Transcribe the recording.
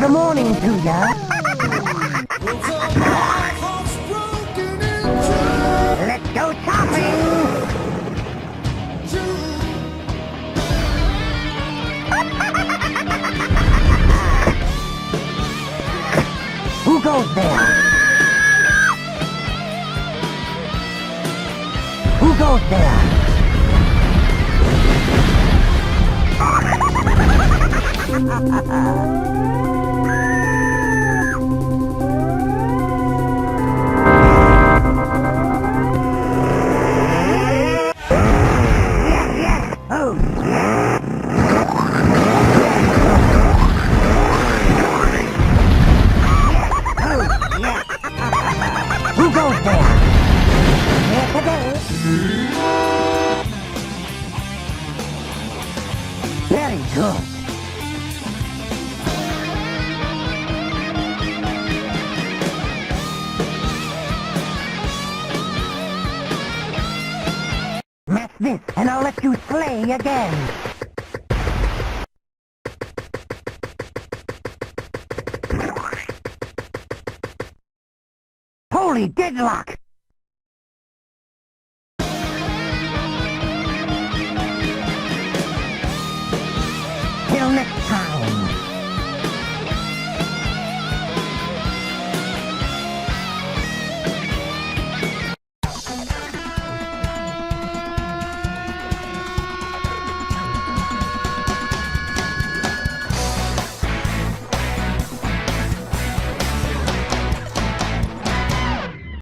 the morning to ya. Let's go shopping. Who goes there? Who goes there? Who goes there? Here today. Very good. Match this, and I'll let you slay again. Holy deadlock!